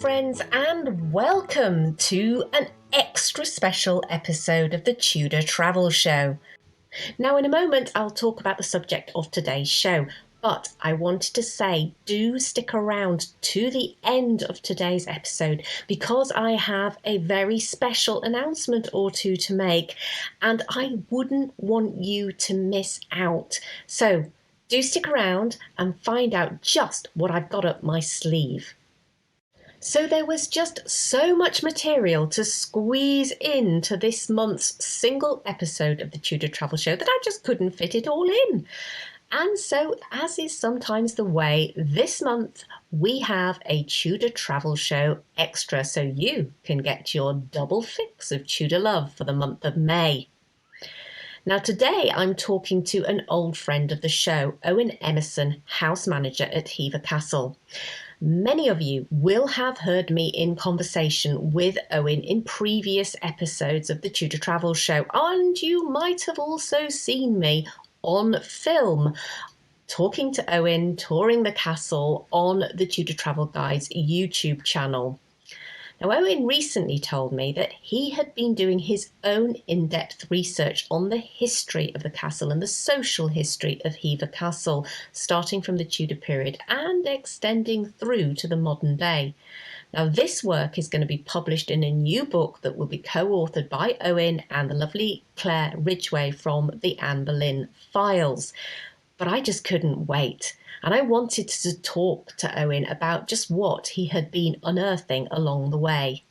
Friends, and welcome to an extra special episode of the Tudor Travel Show. Now, in a moment, I'll talk about the subject of today's show, but I wanted to say do stick around to the end of today's episode because I have a very special announcement or two to make, and I wouldn't want you to miss out. So do stick around and find out just what I've got up my sleeve. So there was just so much material to squeeze into this month's single episode of the Tudor Travel Show that I just couldn't fit it all in. And so, as is sometimes the way, this month we have a Tudor Travel Show extra, so you can get your double fix of Tudor love for the month of May. Now today I'm talking to an old friend of the show, Owen Emmerson, house manager at Hever Castle. Many of you will have heard me in conversation with Owen in previous episodes of the Tudor Travel Show, and you might have also seen me on film talking to Owen, touring the castle on the Tudor Travel Guide's YouTube channel. Now, Owen recently told me that he had been doing his own in-depth research on the history of the castle and the social history of Hever Castle, starting from the Tudor period and extending through to the modern day. Now, this work is going to be published in a new book that will be co-authored by Owen and the lovely Claire Ridgway from the Anne Boleyn Files. But I just couldn't wait. And I wanted to talk to Owen about just what he had been unearthing along the way.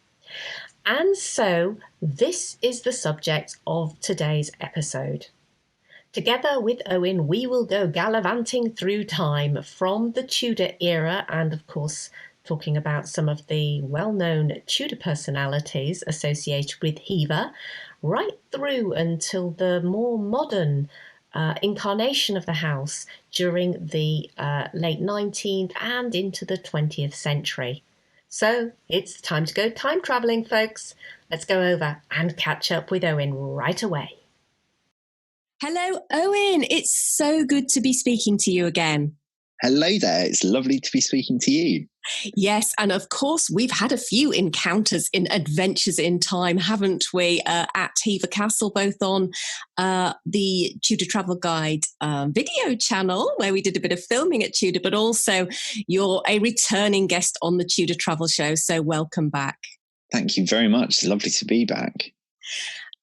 And so this is the subject of today's episode. Together with Owen, we will go gallivanting through time from the Tudor era and, of course, talking about some of the well-known Tudor personalities associated with Hever, right through until the more modern incarnation of the house during the late 19th and into the 20th century. So it's time to go time travelling, folks. Let's go over and catch up with Owen right away. Hello, Owen. It's so good to be speaking to you again. Hello there. It's lovely to be speaking to you. Yes, and of course, we've had a few encounters in Adventures in Time, haven't we, at Hever Castle, both on the Tudor Travel Guide video channel, where we did a bit of filming at Tudor, but also you're a returning guest on the Tudor Travel Show, so welcome back. Thank you very much. It's lovely to be back.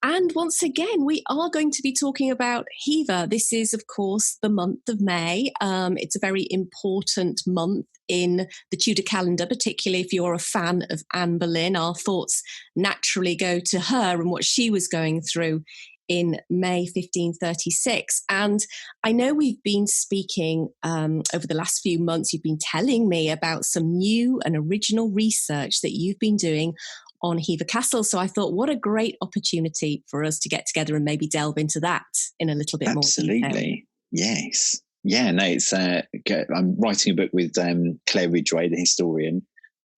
And once again, we are going to be talking about Hever. This is, of course, the month of May. It's a very important month in the Tudor calendar, particularly if you're a fan of Anne Boleyn. Our thoughts naturally go to her and what she was going through in May 1536. And I know we've been speaking over the last few months, you've been telling me about some new and original research that you've been doing on Hever Castle. So I thought, what a great opportunity for us to get together and maybe delve into that in a little bit more detail. Absolutely. Yes. Yeah, no, it's I'm writing a book with Claire Ridgway, the historian,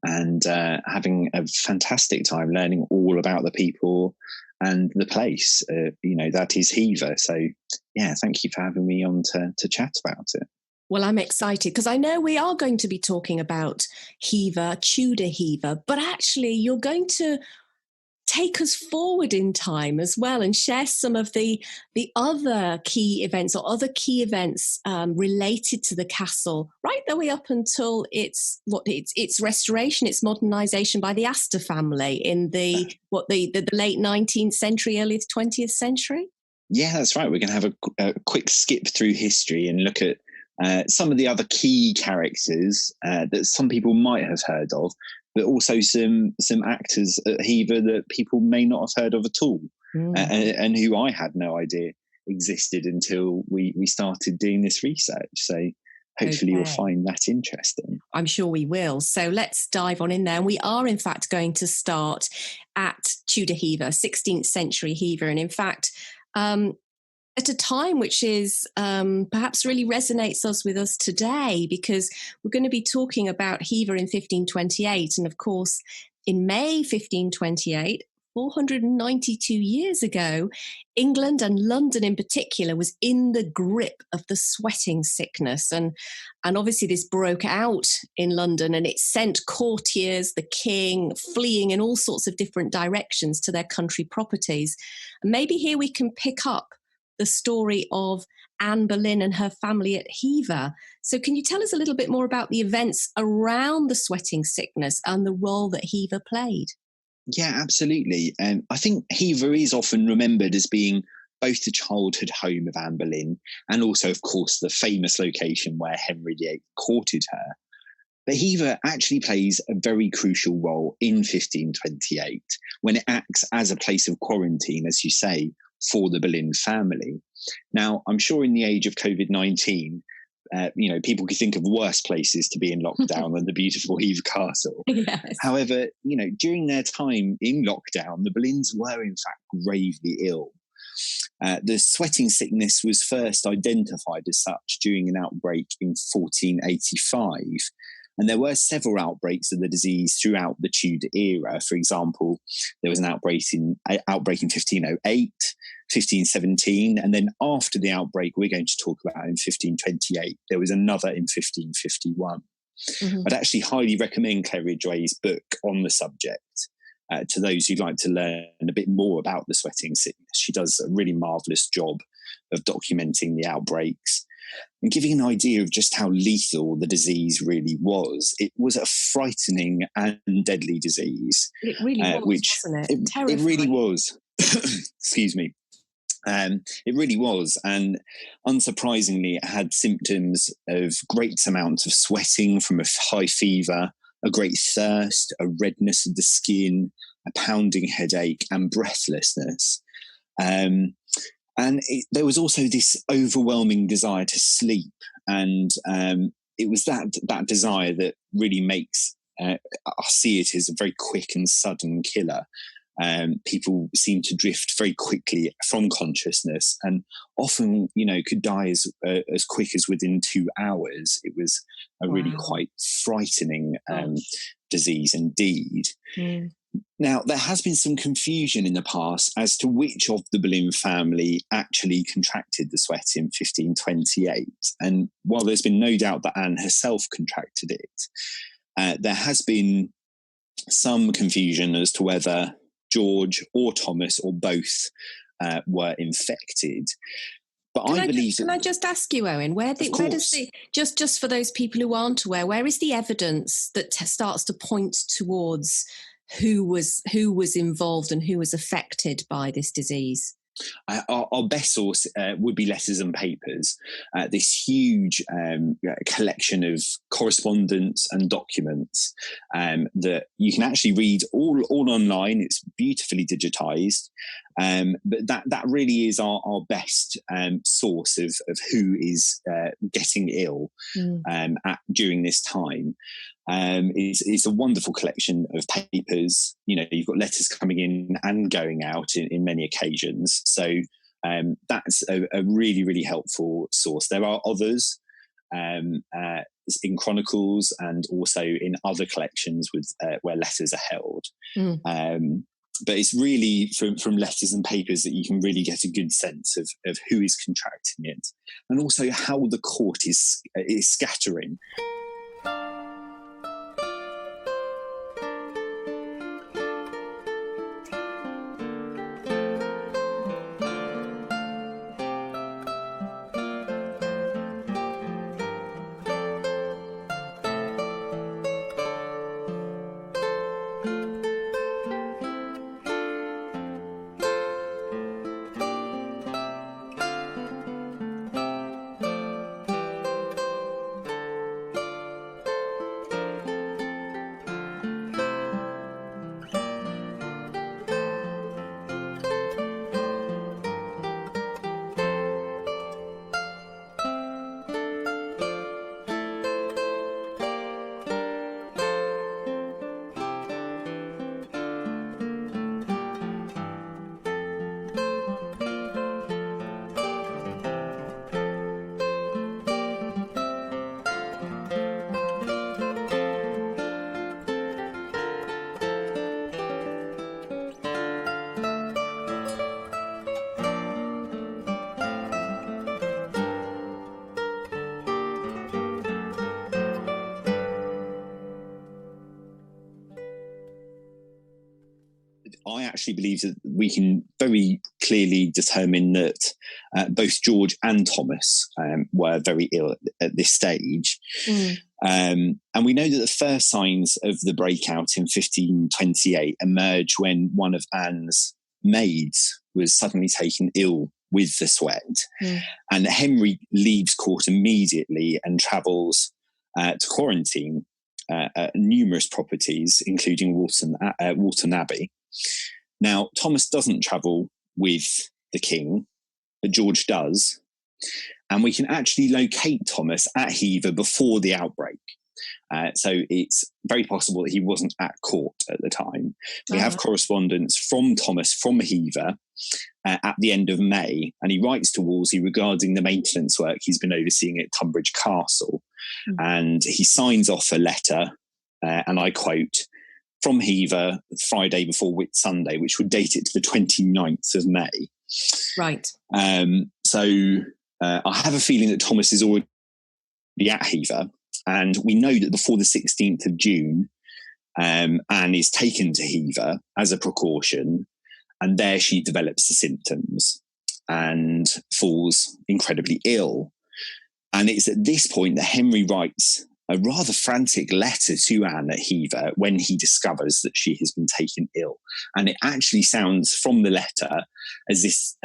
and having a fantastic time learning all about the people and the place, that is Hever. So yeah, thank you for having me on to chat about it. Well, I'm excited because I know we are going to be talking about Hever, Tudor Hever, but actually you're going to take us forward in time as well and share some of the other key events or other key events related to the castle, right the way up until its restoration, its modernisation by the Astor family in the late 19th century, early 20th century. Yeah, that's right. We're going to have a quick skip through history and look at some of the other key characters that some people might have heard of, but also some actors at Hever that people may not have heard of at all, and who I had no idea existed until we started doing this research. So hopefully you'll find that interesting. I'm sure we will. So let's dive on in there. And we are, in fact, going to start at Tudor Hever, 16th century Hever. And in fact, at a time which is perhaps really resonates with us today, because we're going to be talking about Hever in 1528. And of course, in May 1528, 492 years ago, England and London in particular was in the grip of the sweating sickness. And obviously this broke out in London, and it sent courtiers, the king, fleeing in all sorts of different directions to their country properties. And maybe here we can pick up the story of Anne Boleyn and her family at Hever. So can you tell us a little bit more about the events around the sweating sickness and the role that Hever played? Yeah, absolutely. I think Hever is often remembered as being both the childhood home of Anne Boleyn and also, of course, the famous location where Henry VIII courted her. But Hever actually plays a very crucial role in 1528 when it acts as a place of quarantine, as you say, for the Boleyn family. Now, I'm sure in the age of COVID-19, people could think of worse places to be in lockdown than the beautiful Hever Castle. Yes. However, during their time in lockdown, the Boleyns were in fact gravely ill. The sweating sickness was first identified as such during an outbreak in 1485. And there were several outbreaks of the disease throughout the Tudor era. For example, there was an outbreak in 1508, 1517, and then after the outbreak we're going to talk about in 1528, there was another in 1551. Mm-hmm. I'd actually highly recommend Claire Ridgway's book on the subject to those who'd like to learn a bit more about the sweating sickness. She does a really marvellous job of documenting the outbreaks and giving an idea of just how lethal the disease really was. It was a frightening and deadly disease. It really was, wasn't it? It really was. Excuse me. It really was. And unsurprisingly, it had symptoms of great amounts of sweating from a high fever, a great thirst, a redness of the skin, a pounding headache, and breathlessness. There was also this overwhelming desire to sleep. And it was that desire that really makes us see it as a very quick and sudden killer. People seem to drift very quickly from consciousness and often, could die as quick as within 2 hours. It was a really quite frightening disease indeed. Mm. Now, there has been some confusion in the past as to which of the Boleyn family actually contracted the sweat in 1528. And while there's been no doubt that Anne herself contracted it, there has been some confusion as to whether George or Thomas or both were infected. But Can I just ask you, Owen, where does just for those people who aren't aware, where is the evidence that starts to point towards who was involved and who was affected by this disease? Our best source would be letters and papers, this huge collection of correspondence and documents that you can actually read all online. It's beautifully digitized, but that really is our best source of who is getting ill during this time. It's a wonderful collection of papers. You've got letters coming in and going out in many occasions. So that's a really, really helpful source. There are others in chronicles and also in other collections where letters are held. But it's really from letters and papers that you can really get a good sense of who is contracting it and also how the court is scattering. actually believe that we can very clearly determine that both George and Thomas were very ill at this stage. And we know that the first signs of the breakout in 1528 emerged when one of Anne's maids was suddenly taken ill with the sweat. And Henry leaves court immediately and travels to quarantine at numerous properties, including Walton Abbey. Now, Thomas doesn't travel with the king, but George does. And we can actually locate Thomas at Hever before the outbreak. So it's very possible that he wasn't at court at the time. We have correspondence from Thomas from Hever at the end of May, and he writes to Wolsey regarding the maintenance work he's been overseeing at Tunbridge Castle. And he signs off a letter, and I quote, from Hever, Friday before Whit Sunday, which would date it to the 29th of May. Right. So I have a feeling that Thomas is already at Hever, and we know that before the 16th of June, Anne is taken to Hever as a precaution, and there she develops the symptoms and falls incredibly ill. And it's at this point that Henry writes a rather frantic letter to Anne at Hever when he discovers that she has been taken ill. And it actually sounds from the letter as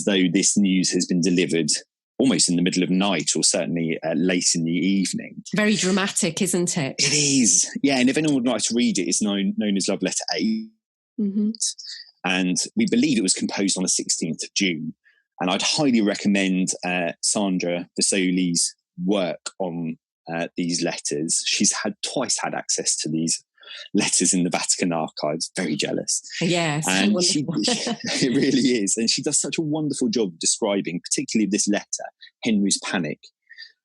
though this news has been delivered almost in the middle of night, or certainly late in the evening. Very dramatic, isn't it? It is. Yeah, and if anyone would like to read it, it's known as Love Letter 8. And we believe it was composed on the 16th of June. And I'd highly recommend Sandra Vasoli's work on these letters. She's twice had access to these letters in the Vatican archives. Very jealous. Yes, and it really is. And she does such a wonderful job of describing, particularly this letter, Henry's panic,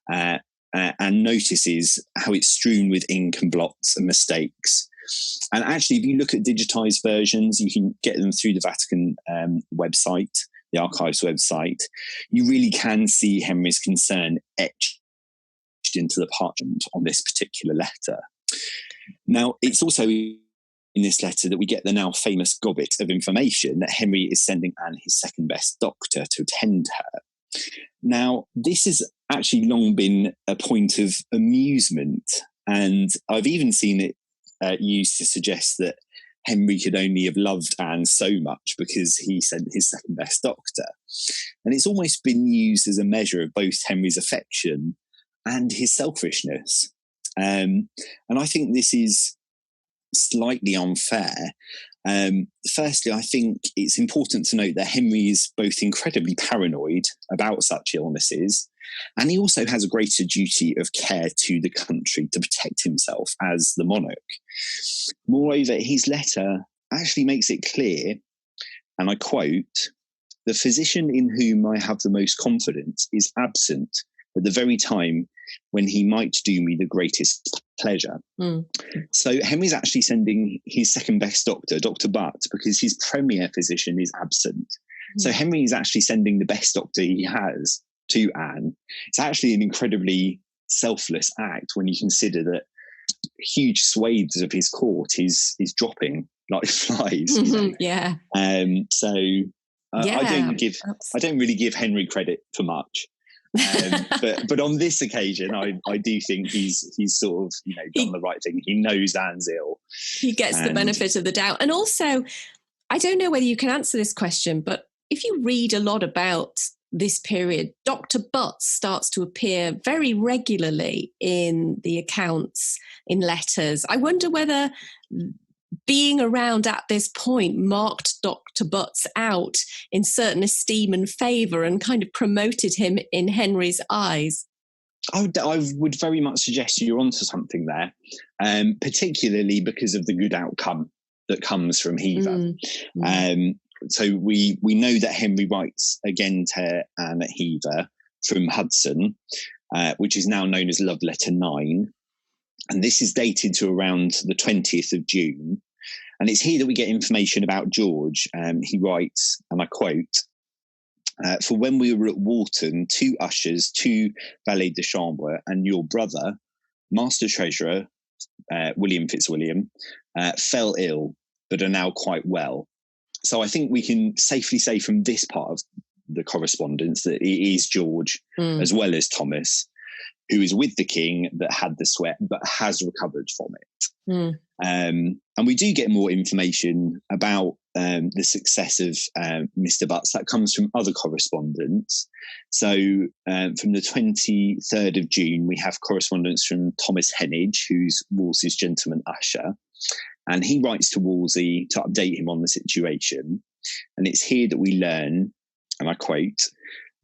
and notices how it's strewn with ink and blots and mistakes. And actually, if you look at digitized versions, you can get them through the Vatican website, the archives website. You really can see Henry's concern etched into the parchment on this particular letter. Now, it's also in this letter that we get the now famous gobbet of information that Henry is sending Anne his second best doctor to attend her. Now, this has actually long been a point of amusement, and I've even seen it used to suggest that Henry could only have loved Anne so much because he sent his second best doctor. And it's almost been used as a measure of both Henry's affection and his selfishness. And I think this is slightly unfair. Firstly, I think it's important to note that Henry is both incredibly paranoid about such illnesses, and he also has a greater duty of care to the country to protect himself as the monarch. Moreover, his letter actually makes it clear, and I quote, "The physician in whom I have the most confidence is absent at the very time when he might do me the greatest pleasure." So Henry's actually sending his second best doctor, Dr. Butt, because his premier physician is absent. So Henry is actually sending the best doctor he has to Anne. It's actually an incredibly selfless act when you consider that huge swathes of his court is dropping like flies. Yeah. I don't really give Henry credit for much. But on this occasion, I do think he's sort of done the right thing. He knows Anne's ill. He gets the benefit of the doubt. And also, I don't know whether you can answer this question, but if you read a lot about this period, Dr. Butts starts to appear very regularly in the accounts, in letters. I wonder whether being around at this point marked Dr. Butts out in certain esteem and favour and kind of promoted him in Henry's eyes. I would very much suggest you're onto something there, particularly because of the good outcome that comes from Hever. So we know that Henry writes again to Anne at Hever from Hudson, which is now known as Love Letter 9. And this is dated to around the 20th of June. And it's here that we get information about George. He writes, and I quote, "For when we were at Walton, 2 ushers, 2 valets de chambre, and your brother, Master Treasurer, William Fitzwilliam, fell ill, but are now quite well. So I think we can safely say from this part of the correspondence that it is George, as well as Thomas, who is with the king that had the sweat but has recovered from it. And we do get more information about the success of Mr. Butts. That comes from other correspondence. So from the 23rd of June, we have correspondence from Thomas Heneage, who's Wolsey's gentleman usher. And he writes to Wolsey to update him on the situation. And it's here that we learn, and I quote,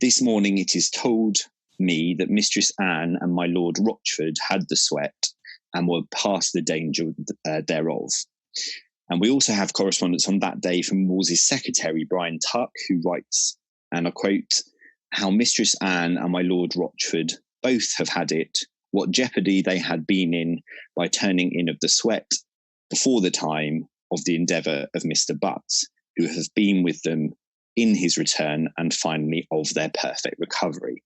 "This morning it is told me that Mistress Anne and my Lord Rochford had the sweat and were past the danger thereof." And we also have correspondence on that day from Wolsey's secretary, Brian Tuck, who writes, and I quote, "How Mistress Anne and my Lord Rochford both have had it, what jeopardy they had been in by turning in of the sweat before the time of the endeavour of Mr. Butts, who have been with them in his return and finally of their perfect recovery."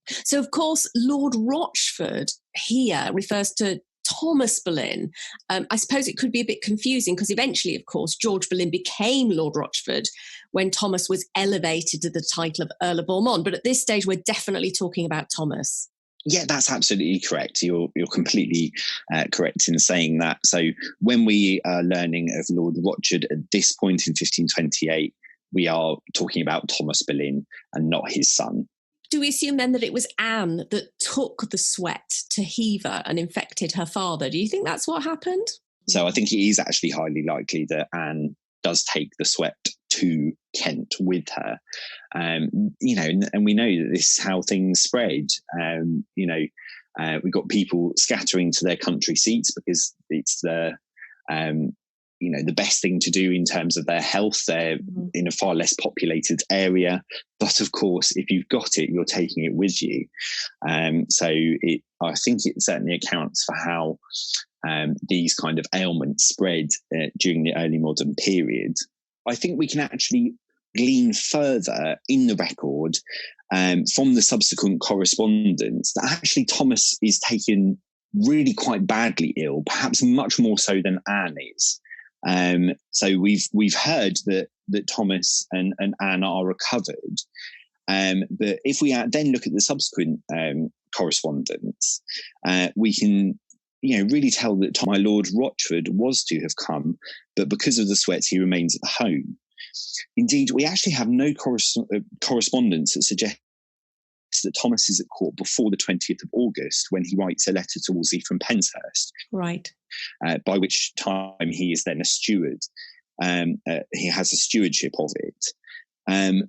So, of course, Lord Rochford here refers to Thomas Boleyn. I suppose it could be a bit confusing because eventually, of course, George Boleyn became Lord Rochford when Thomas was elevated to the title of Earl of Beaumont. But at this stage, we're definitely talking about Thomas. Yeah, that's absolutely correct. You're completely correct in saying that. So when we are learning of Lord Rochford at this point in 1528, we are talking about Thomas Boleyn and not his son. Do we assume then that it was Anne that took the sweat to Hever and infected her father? Do you think that's what happened? So I think it is actually highly likely that Anne does take the sweat to Kent with her. And we know that this is how things spread. We've got people scattering to their country seats because it's the best thing to do in terms of their health. They're in a far less populated area. But of course, if you've got it, you're taking it with you. I think it certainly accounts for how these kind of ailments spread during the early modern period. I think we can actually glean further in the record from the subsequent correspondence that actually Thomas is taken really quite badly ill, perhaps much more so than Anne is. So we've heard that Thomas and Anne are recovered. But if we then look at the subsequent correspondence, we can really tell that my Lord Rochford was to have come, but because of the sweat, he remains at home. Indeed, we actually have no correspondence that suggests that Thomas is at court before the 20th of August when he writes a letter to Wolsey from Penshurst. Right. By which time he is then a steward. He has a stewardship of it.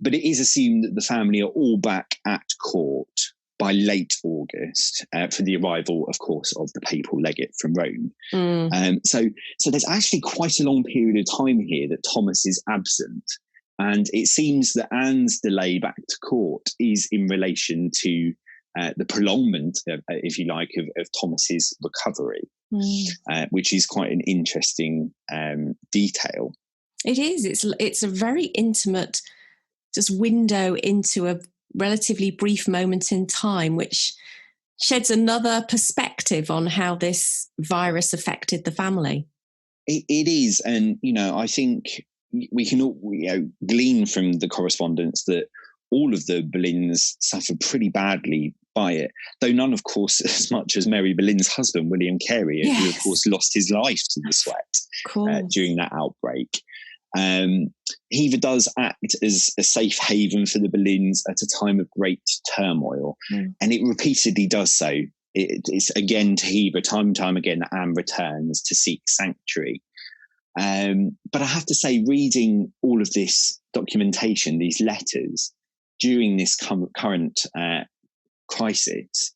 But it is assumed that the family are all back at court by late August for the arrival, of course, of the papal legate from Rome. So there's actually quite a long period of time here that Thomas is absent. And it seems that Anne's delay back to court is in relation to the prolongment, if you like, of Thomas's recovery, which is quite an interesting detail. It is. It's a very intimate just window into a relatively brief moment in time, which sheds another perspective on how this virus affected the family. It is. And, I think we can all glean from the correspondence that all of the Boleyns suffered pretty badly by it, though none, of course, as much as Mary Boleyn's husband, William Carey, yes, who, of course, lost his life to the sweat during that outbreak. Hever does act as a safe haven for the Boleyns at a time of great turmoil, and it repeatedly does so. It's again to Hever, time and time again, that Anne returns to seek sanctuary. But I have to say, reading all of this documentation, these letters, during this current crisis,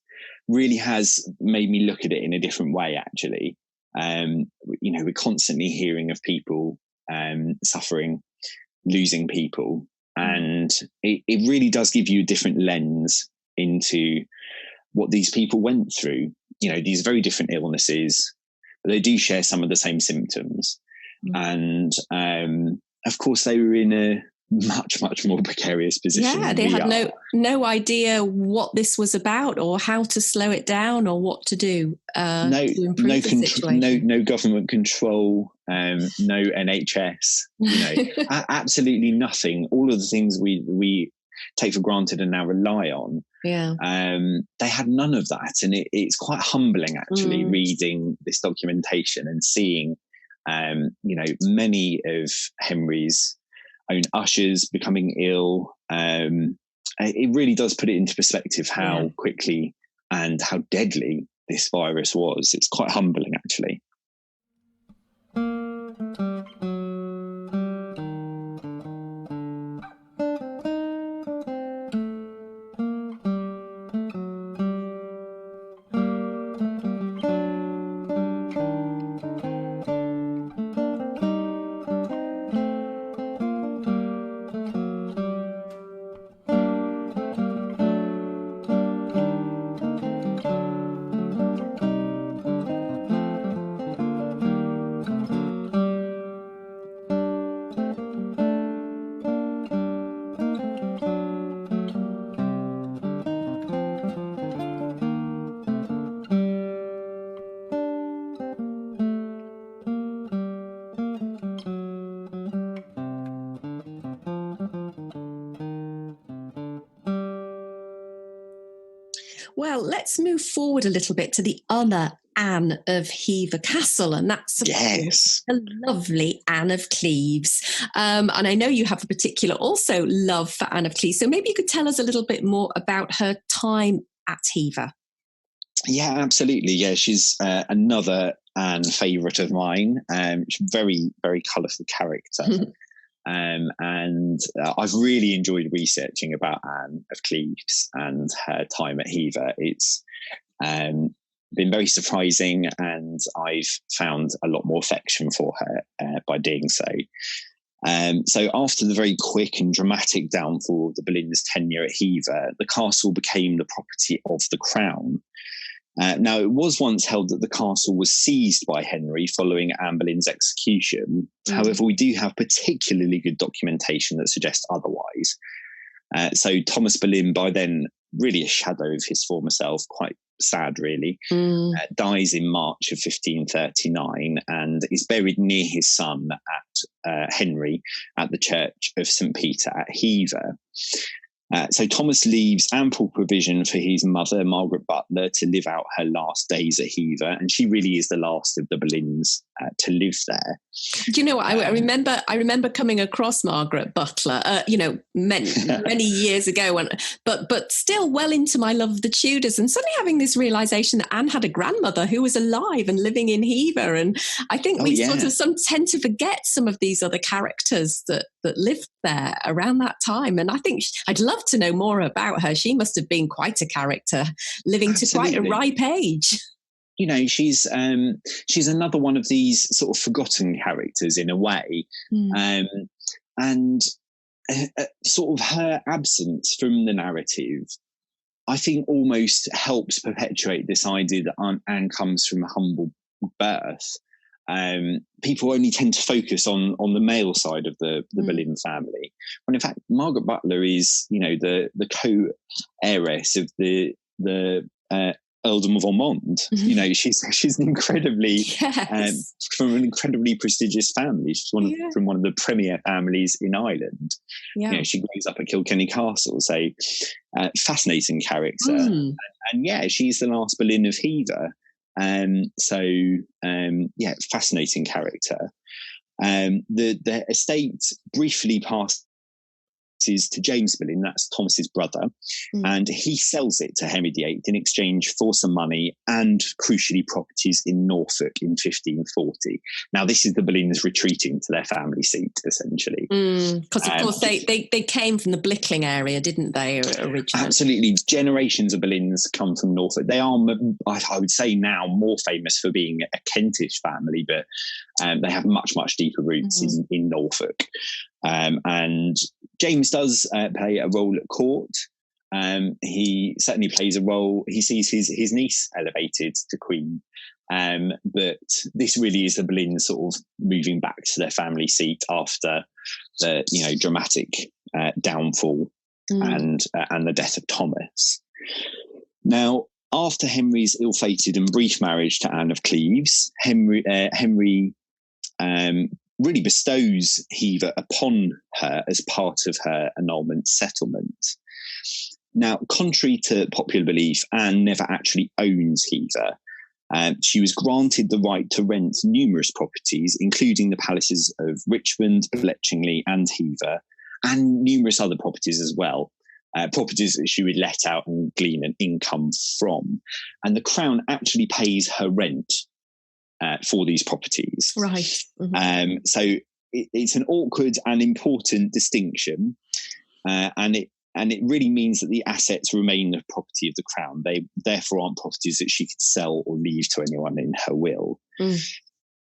really has made me look at it in a different way, actually. We're constantly hearing of people suffering, losing people, and it really does give you a different lens into what these people went through. These very different illnesses, but they do share some of the same symptoms. And of course, they were in a much, much more precarious position. Yeah, they had no idea what this was about or how to slow it down or what to do to improve the situation. No government control. no NHS, absolutely nothing. All of the things we take for granted and now rely on. Yeah. They had none of that, and it's quite humbling actually reading this documentation and seeing, many of Henry's own ushers becoming ill. It really does put it into perspective how quickly and how deadly this virus was. It's quite humbling actually. Well, let's move forward a little bit to the other Anne of Hever Castle, and that's the lovely Anne of Cleves. And I know you have a particular also love for Anne of Cleves, so maybe you could tell us a little bit more about her time at Hever. Yeah, absolutely. Yeah, she's another Anne favourite of mine. She's very, very colourful character. And I've really enjoyed researching about Anne of Cleves and her time at Hever. It's been very surprising, and I've found a lot more affection for her by doing so. So after the very quick and dramatic downfall of the Boleyn's tenure at Hever, the castle became the property of the Crown. Now, it was once held that the castle was seized by Henry following Anne Boleyn's execution. However, we do have particularly good documentation that suggests otherwise. So Thomas Boleyn, by then really a shadow of his former self, quite sad really, dies in March of 1539 and is buried near his son at Henry at the Church of St. Peter at Hever. So Thomas leaves ample provision for his mother, Margaret Butler, to live out her last days at Hever, and she really is the last of the Boleyns to live there. Do you know what? I remember coming across Margaret Butler, many years ago, but still well into my love of the Tudors, and suddenly having this realization that Anne had a grandmother who was alive and living in Hever, and I think we sort of tend to forget some of these other characters that lived there around that time, and I think I'd love to know more about her. She must have been quite a character, living Absolutely. To quite a ripe age. She's another one of these sort of forgotten characters in a way, and sort of her absence from the narrative, I think, almost helps perpetuate this idea that Anne comes from a humble birth. People only tend to focus on the male side of the Boleyn family, when in fact Margaret Butler is, the co-heiress of the Earldom of Ormond. She's an incredibly from an incredibly prestigious family. She's from one of the premier families in Ireland. She grows up at Kilkenny Castle, so fascinating character. And she's the last Boleyn of Hever. Fascinating character. The estate briefly passes to James Boleyn, that's Thomas's brother, and he sells it to Henry VIII in exchange for some money and, crucially, properties in Norfolk in 1540. Now, this is the Boleyns retreating to their family seat, essentially. Because, of course, they came from the Blickling area, didn't they, originally? Absolutely. Generations of Boleyns come from Norfolk. They are, I would say now, more famous for being a Kentish family, but they have much, much deeper roots in Norfolk. And James does play a role at court. He certainly plays a role. He sees his niece elevated to queen. But this really is the Boleyns sort of moving back to their family seat after the dramatic downfall and the death of Thomas. Now, after Henry's ill-fated and brief marriage to Anne of Cleves, Henry really bestows Hever upon her as part of her annulment settlement. Now, contrary to popular belief, Anne never actually owns Hever. She was granted the right to rent numerous properties, including the palaces of Richmond, Bletchingley and Hever, and numerous other properties as well. Properties that she would let out and glean an income from. And the Crown actually pays her rent for these properties. Right. Mm-hmm. So it's an awkward and important distinction, and it really means that the assets remain the property of the Crown. They therefore aren't properties that she could sell or leave to anyone in her will. Mm.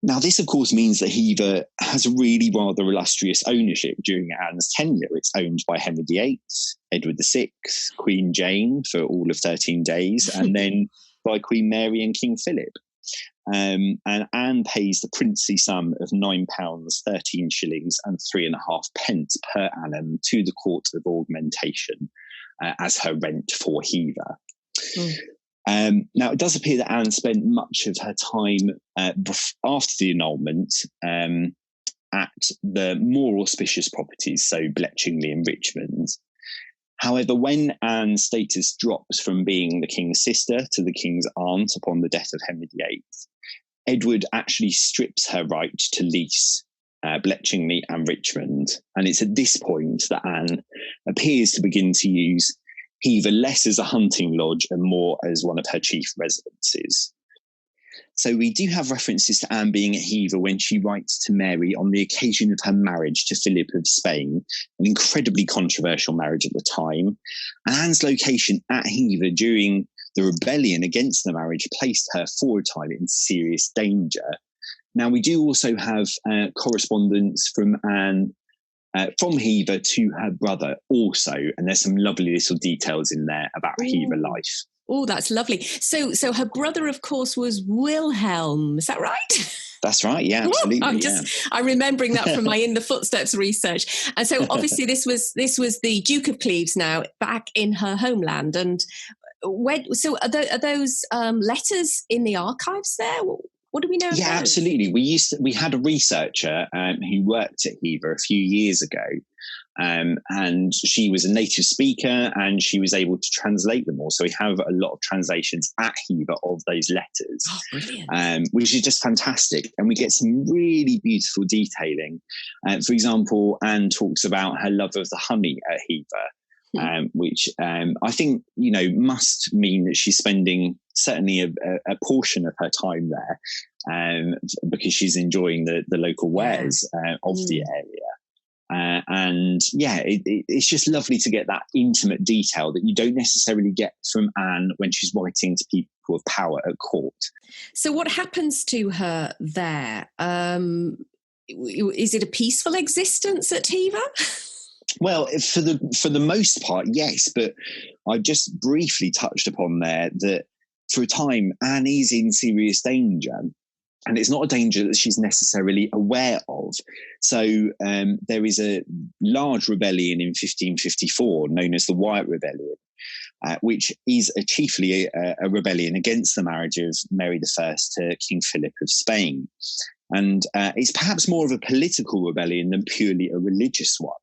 Now, this, of course, means that Hever has really rather illustrious ownership during Anne's tenure. It's owned by Henry VIII, Edward VI, Queen Jane for all of 13 days, and then by Queen Mary and King Philip. And Anne pays the princely sum of £9, 13 shillings and 3.5 pence per annum to the Court of Augmentation as her rent for Hever. Mm. Now, it does appear that Anne spent much of her time after the annulment at the more auspicious properties, so Bletchingley and Richmond. However, when Anne's status drops from being the king's sister to the king's aunt upon the death of Henry VIII, Edward actually strips her right to lease Bletchingley and Richmond. And it's at this point that Anne appears to begin to use Hever less as a hunting lodge and more as one of her chief residences. So we do have references to Anne being at Hever when she writes to Mary on the occasion of her marriage to Philip of Spain, an incredibly controversial marriage at the time. And Anne's location at Hever during the rebellion against the marriage placed her for a time in serious danger. Now, we do also have correspondence from Anne from Hever to her brother also, and there's some lovely little details in there about Hever life. Oh, that's lovely. So her brother, of course, was Wilhelm. Is that right? That's right. Yeah, absolutely. I'm remembering that from my In the Footsteps research. And so obviously this was the Duke of Cleves now back in her homeland. And are those letters in the archives there? What do we know? Yeah, absolutely. We had a researcher who worked at Hever a few years ago. And she was a native speaker and she was able to translate them all. So we have a lot of translations at Hever of those letters, which is just fantastic. And we get some really beautiful detailing. For example, Anne talks about her love of the honey at Hever, which I think, must mean that she's spending certainly a portion of her time there because she's enjoying the local wares of the area. It's just lovely to get that intimate detail that you don't necessarily get from Anne when she's writing to people of power at court. So what happens to her there? Is it a peaceful existence at Hever? Well, for the most part, yes. But I just briefly touched upon there that for a time, Anne is in serious danger. And it's not a danger that she's necessarily aware of. So there is a large rebellion in 1554 known as the Wyatt Rebellion, which is chiefly a rebellion against the marriage of Mary I to King Philip of Spain. And it's perhaps more of a political rebellion than purely a religious one.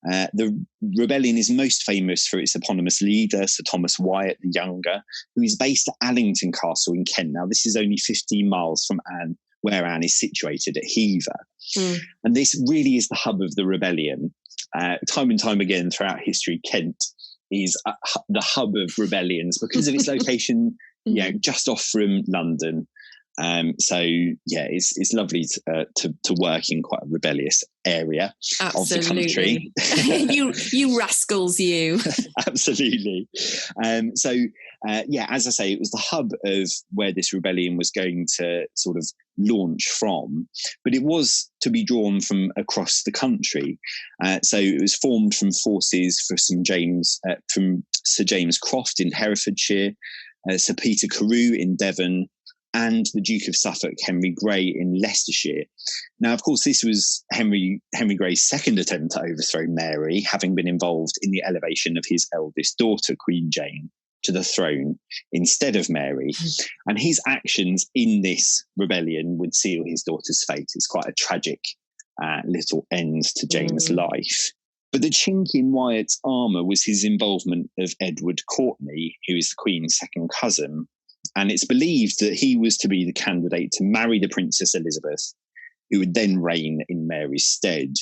The rebellion is most famous for its eponymous leader, Sir Thomas Wyatt the Younger, who is based at Allington Castle in Kent. Now, this is only 15 miles from Anne, where Anne is situated at Hever. And this really is the hub of the rebellion. Time and time again throughout history, Kent is the hub of rebellions because of its location just off from London. It's lovely to work in quite a rebellious area of the country. you rascals, you. Absolutely. As I say, it was the hub of where this rebellion was going to sort of launch from, but it was to be drawn from across the country. So it was formed from forces from Sir James Croft in Herefordshire, Sir Peter Carew in Devon, and the Duke of Suffolk, Henry Grey, in Leicestershire. Now, of course, this was Henry Grey's second attempt to overthrow Mary, having been involved in the elevation of his eldest daughter, Queen Jane, to the throne instead of Mary. And his actions in this rebellion would seal his daughter's fate. It's quite a tragic little end to James' life. But the chink in Wyatt's armour was his involvement of Edward Courtenay, who is the Queen's second cousin. And it's believed that he was to be the candidate to marry the Princess Elizabeth, who would then reign in Mary's stead.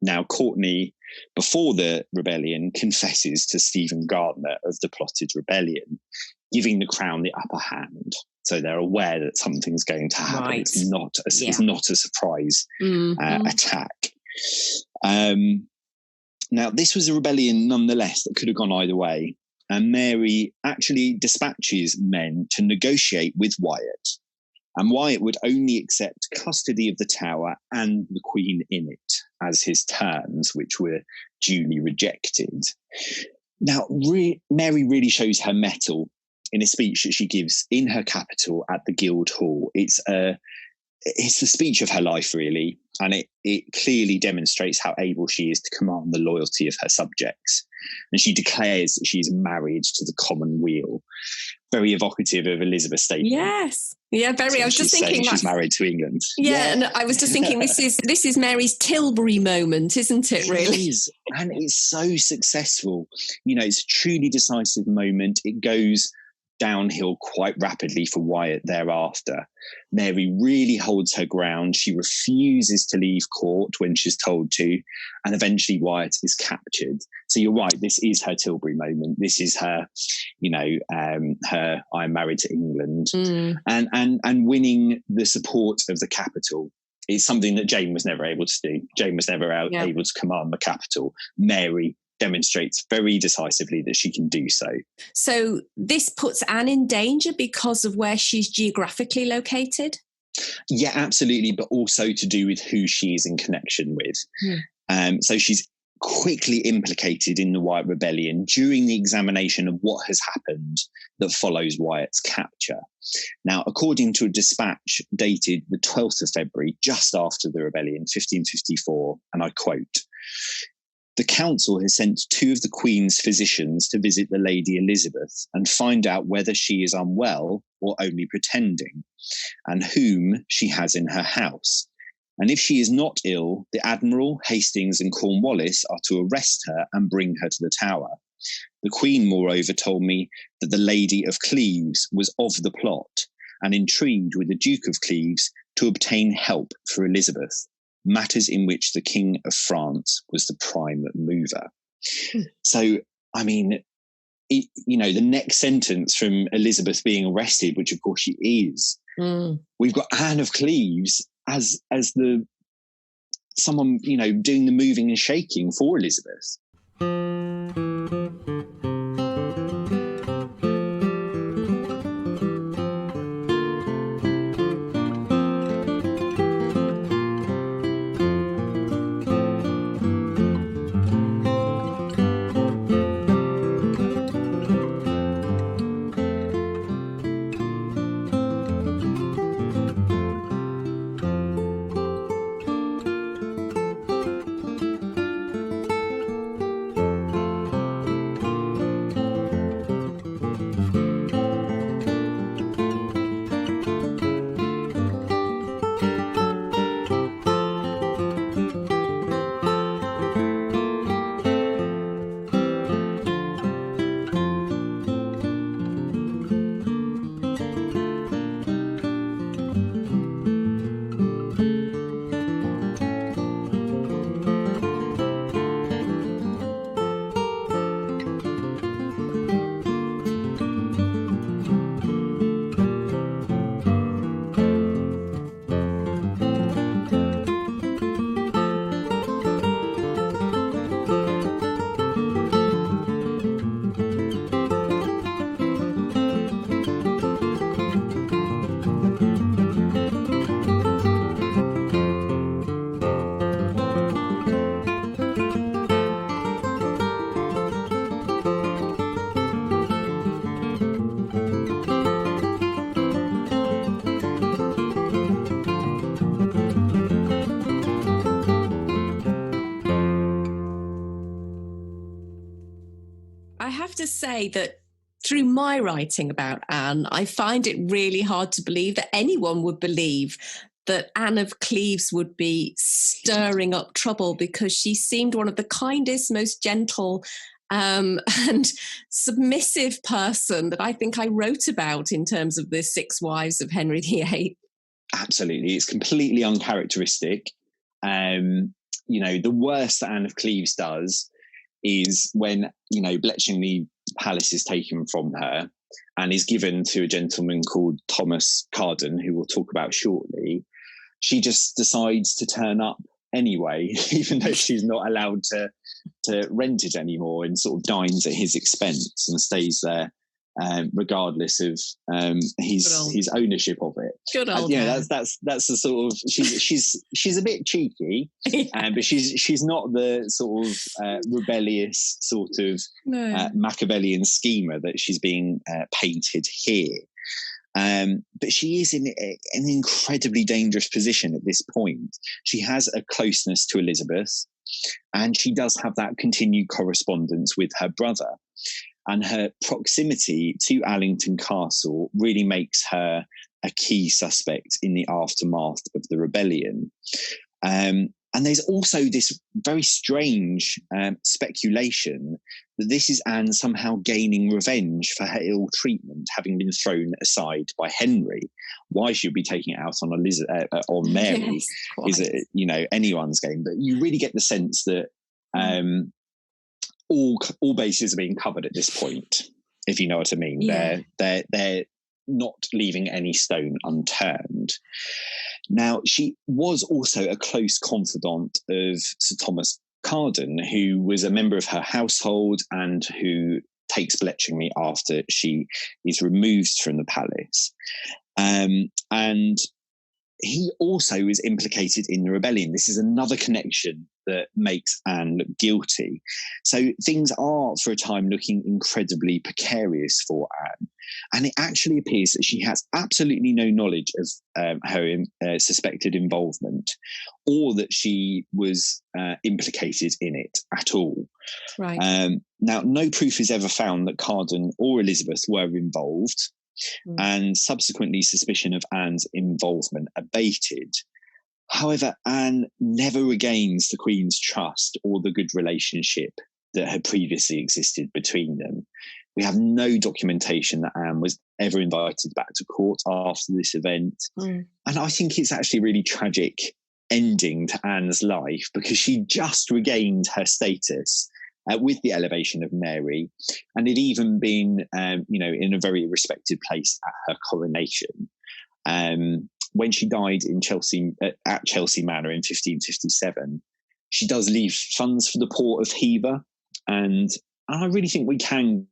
Now, Courtenay, before the rebellion, confesses to Stephen Gardiner of the plotted rebellion, giving the crown the upper hand. So they're aware that something's going to happen. Right. It's not a surprise attack. Now, this was a rebellion nonetheless that could have gone either way. And Mary actually dispatches men to negotiate with Wyatt. And Wyatt would only accept custody of the Tower and the Queen in it as his terms, which were duly rejected. Now, Mary really shows her mettle in a speech that she gives in her capital at the Guildhall. It's the speech of her life, really, and it clearly demonstrates how able she is to command the loyalty of her subjects. And she declares that she is married to the common weal. Very evocative of Elizabeth's statement. Yes. Yeah, very. So I was just thinking she's married to England. Yeah, and I was just thinking this is Mary's Tilbury moment, isn't it, really? It is. And it's so successful. You know, it's a truly decisive moment. It goes downhill quite rapidly for Wyatt thereafter. Mary really holds her ground. She refuses to leave court when she's told to, and eventually Wyatt is captured. So you're right, this is her Tilbury moment. This is her, her I'm married to England, and winning the support of the capital is something that Jane was never able to do. Jane was never able to command the capital. Mary demonstrates very decisively that she can do so. So this puts Anne in danger because of where she's geographically located? Yeah, absolutely, but also to do with who she is in connection with. So she's quickly implicated in the Wyatt Rebellion during the examination of what has happened that follows Wyatt's capture. Now, according to a dispatch dated the 12th of February, just after the rebellion, 1554, and I quote, "The council has sent 2 of the Queen's physicians to visit the Lady Elizabeth and find out whether she is unwell or only pretending, and whom she has in her house. And if she is not ill, the Admiral, Hastings and Cornwallis are to arrest her and bring her to the Tower. The Queen, moreover, told me that the Lady of Cleves was of the plot and intrigued with the Duke of Cleves to obtain help for Elizabeth, matters in which the King of France was the prime mover." So, I mean, the next sentence from Elizabeth being arrested, which of course she is, we've got Anne of Cleves as the someone, doing the moving and shaking for Elizabeth. To say that through my writing about Anne, I find it really hard to believe that anyone would believe that Anne of Cleves would be stirring up trouble, because she seemed one of the kindest, most gentle and submissive person that I think I wrote about in terms of the 6 wives of Henry VIII. Absolutely. It's completely uncharacteristic. The worst that Anne of Cleves does is when, Bletchley Palace is taken from her and is given to a gentleman called Thomas Carden, who we'll talk about shortly. She just decides to turn up anyway, even though she's not allowed to rent it anymore, and sort of dines at his expense and stays there regardless of his ownership of it. Good old that's the sort of she's a bit cheeky, but she's not the sort of rebellious sort of Machiavellian schemer that she's being painted here. But she is in an incredibly dangerous position at this point. She has a closeness to Elizabeth, and she does have that continued correspondence with her brother. And her proximity to Allington Castle really makes her a key suspect in the aftermath of the rebellion. And there's also this very strange speculation that this is Anne somehow gaining revenge for her ill treatment, having been thrown aside by Henry. Why she'll be taking it out on Mary is anyone's game. But you really get the sense that all bases are being covered at this point, if you know what I mean. Yeah. They're not leaving any stone unturned. Now, she was also a close confidant of Sir Thomas Carden, who was a member of her household and who takes Bletchley after she is removed from the palace. And he also is implicated in the rebellion. This is another connection that makes Anne look guilty. So things are, for a time, looking incredibly precarious for Anne. And it actually appears that she has absolutely no knowledge of her suspected involvement, or that she was implicated in it at all. Right. Now, no proof is ever found that Carden or Elizabeth were involved. And subsequently suspicion of Anne's involvement abated. However, Anne never regains the Queen's trust or the good relationship that had previously existed between them. We have no documentation that Anne was ever invited back to court after this event. And I think it's actually a really tragic ending to Anne's life, because she just regained her status with the elevation of Mary, and had even been, in a very respected place at her coronation. When she died in Chelsea, at Chelsea Manor in 1557, she does leave funds for the poor of Hever, and I really think we can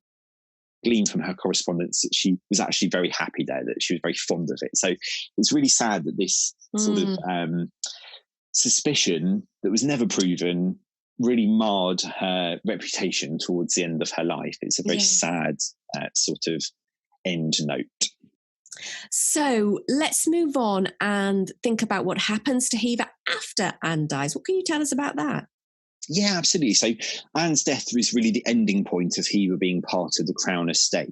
glean from her correspondence that she was actually very happy there, that she was very fond of it. So it's really sad that this sort of suspicion that was never proven really marred her reputation towards the end of her life. It's a very sad sort of end note. So let's move on and think about what happens to Hever after Anne dies. What can you tell us about that? Yeah, absolutely. So Anne's death was really the ending point of Hever being part of the Crown estate.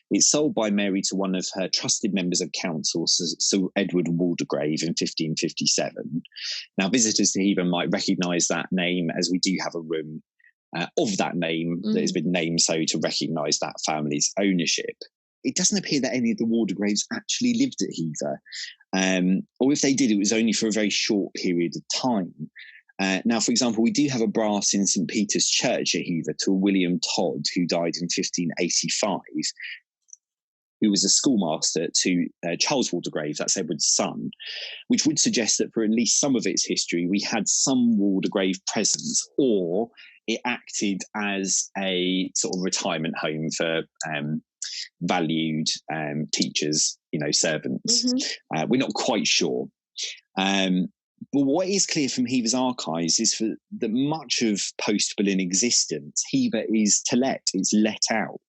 It's sold by Mary to one of her trusted members of council, Sir Edward Waldegrave, in 1557. Now, visitors to Hever might recognise that name, as we do have a room of that name that has been named so to recognise that family's ownership. It doesn't appear that any of the Waldegraves actually lived at Hever, or if they did, it was only for a very short period of time. Now, for example, we do have a brass in St. Peter's Church at Hever to William Todd, who died in 1585, who was a schoolmaster to Charles Waldegrave, that's Edward's son, which would suggest that for at least some of its history, we had some Waldegrave presence, or it acted as a sort of retirement home for valued teachers, servants. We're not quite sure. But what is clear from Hever's archives is that much of post-Boleyn existence, Hever is to let, it's let out.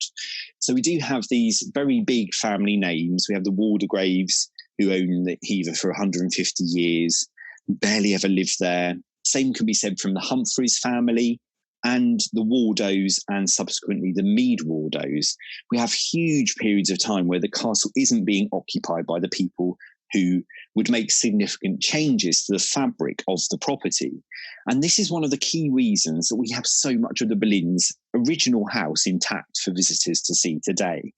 So we do have these very big family names. We have the Waldegraves, who own Hever for 150 years, barely ever lived there. Same can be said from the Humphreys family, and the Wardos and subsequently the Mead Wardos, we have huge periods of time where the castle isn't being occupied by the people who would make significant changes to the fabric of the property. And this is one of the key reasons that we have so much of the Boleyn's original house intact for visitors to see today.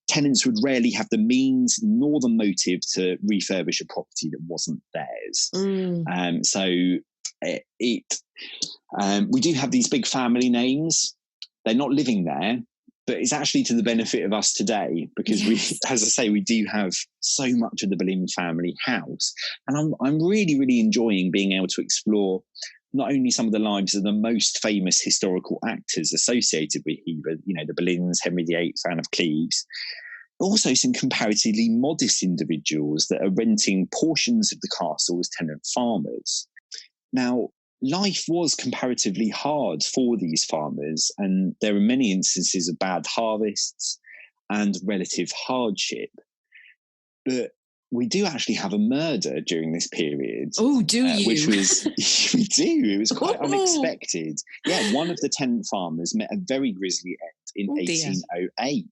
Tenants would rarely have the means nor the motive to refurbish a property that wasn't theirs. We do have these big family names. They're not living there, but it's actually to the benefit of us today because we, as I say, we do have so much of the Boleyn family house. And I'm really, really enjoying being able to explore not only some of the lives of the most famous historical actors associated with Hever, the Boleyns, Henry VIII, Anne of Cleves, but also some comparatively modest individuals that are renting portions of the castle as tenant farmers. Now, life was comparatively hard for these farmers, and there are many instances of bad harvests and relative hardship. But we do actually have a murder during this period. Oh, do you? Which was, we do. It was quite unexpected. Yeah, one of the tenant farmers met a very grisly end in 1808.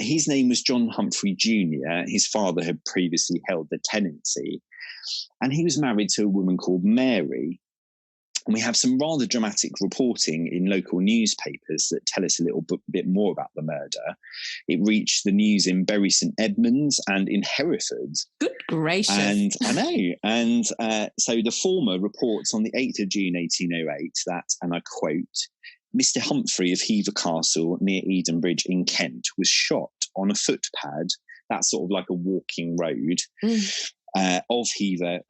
His name was John Humphrey Jr. His father had previously held the tenancy, and he was married to a woman called Mary. And we have some rather dramatic reporting in local newspapers that tell us a little bit more about the murder. It reached the news in Bury St Edmunds and in Hereford. Good gracious. And I know. And so the former reports on the 8th of June 1808 that, and I quote, Mr. Humphrey of Hever Castle near Edenbridge in Kent was shot on a footpad, that's sort of like a walking road, of Hever,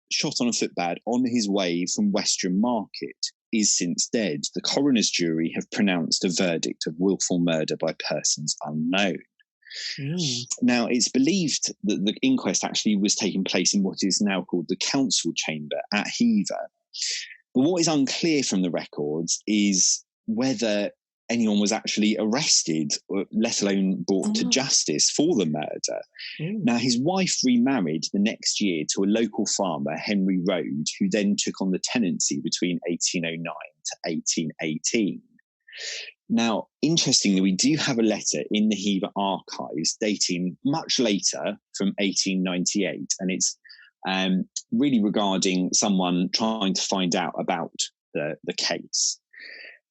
shot on a footpad on his way from Western Market, is since dead. The coroner's jury have pronounced a verdict of wilful murder by persons unknown. Now, it's believed that the inquest actually was taking place in what is now called the council chamber at Hever. But what is unclear from the records is whether anyone was actually arrested, let alone brought to justice for the murder. Now, his wife remarried the next year to a local farmer, Henry Rode, who then took on the tenancy between 1809 to 1818. Now, interestingly, we do have a letter in the Hever archives dating much later from 1898, and it's really regarding someone trying to find out about the case.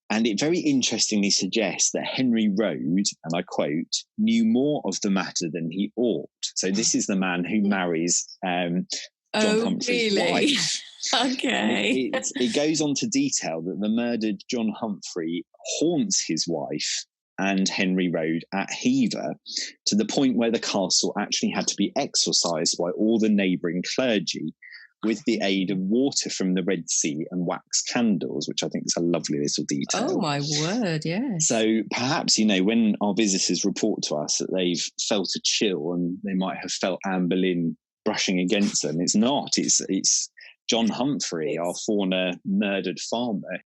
And it very interestingly suggests that Henry Rode, and I quote, knew more of the matter than he ought. So this is the man who marries John Humphrey's wife. Okay. It goes on to detail that the murdered John Humphrey haunts his wife and Henry Rode at Hever, to the point where the castle actually had to be exorcised by all the neighbouring clergy with the aid of water from the Red Sea and wax candles, which I think is a lovely little detail. Oh, my word, yes. So perhaps, when our visitors report to us that they've felt a chill and they might have felt Anne Boleyn brushing against them, it's not. It's John Humphrey, our former murdered farmer.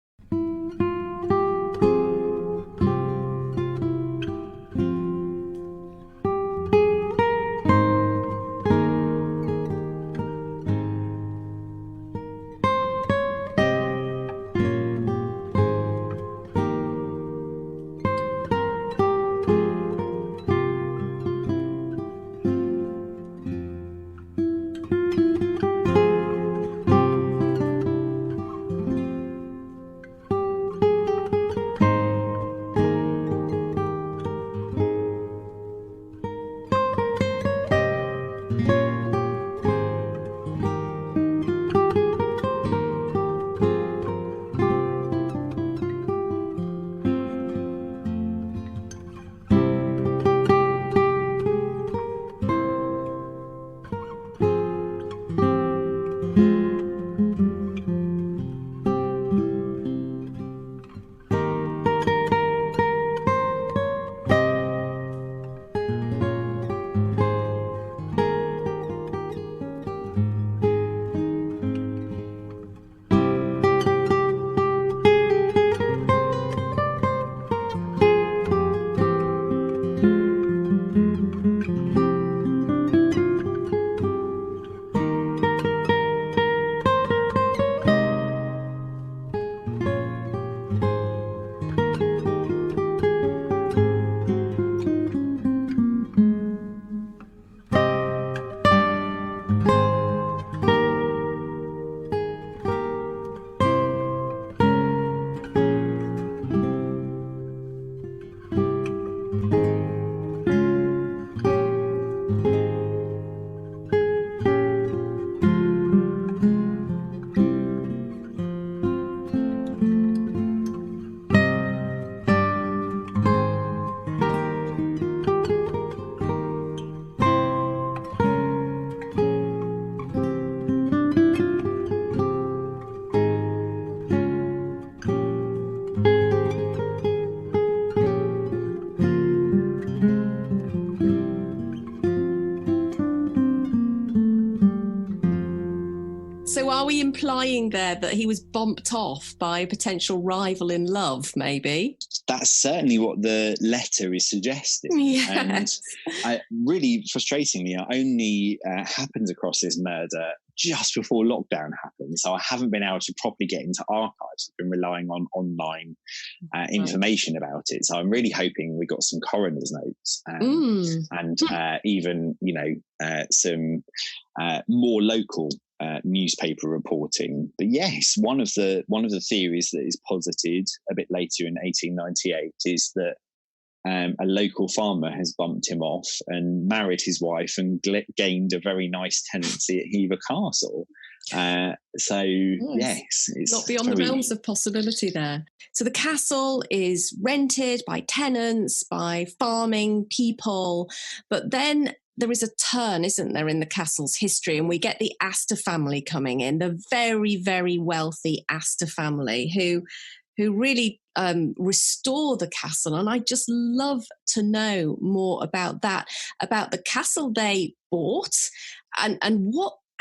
implying there that he was bumped off by a potential rival in love, maybe? That's certainly what the letter is suggesting. Yes. And really frustratingly, I only happened across this murder just before lockdown happened. So I haven't been able to properly get into archives. I've been relying on online information about it. So I'm really hoping we got some coroner's notes and even, some more local newspaper reporting. But yes, one of the theories that is posited a bit later in 1898 is that a local farmer has bumped him off and married his wife and gained a very nice tenancy at Hever Castle. Yes, it's not beyond the realms of possibility there. So the castle is rented by tenants, by farming people, but then there is a turn, isn't there, in the castle's history, and we get the Astor family coming in, the very, very wealthy Astor family who really restore the castle. And I just love to know more about that, about the castle they bought and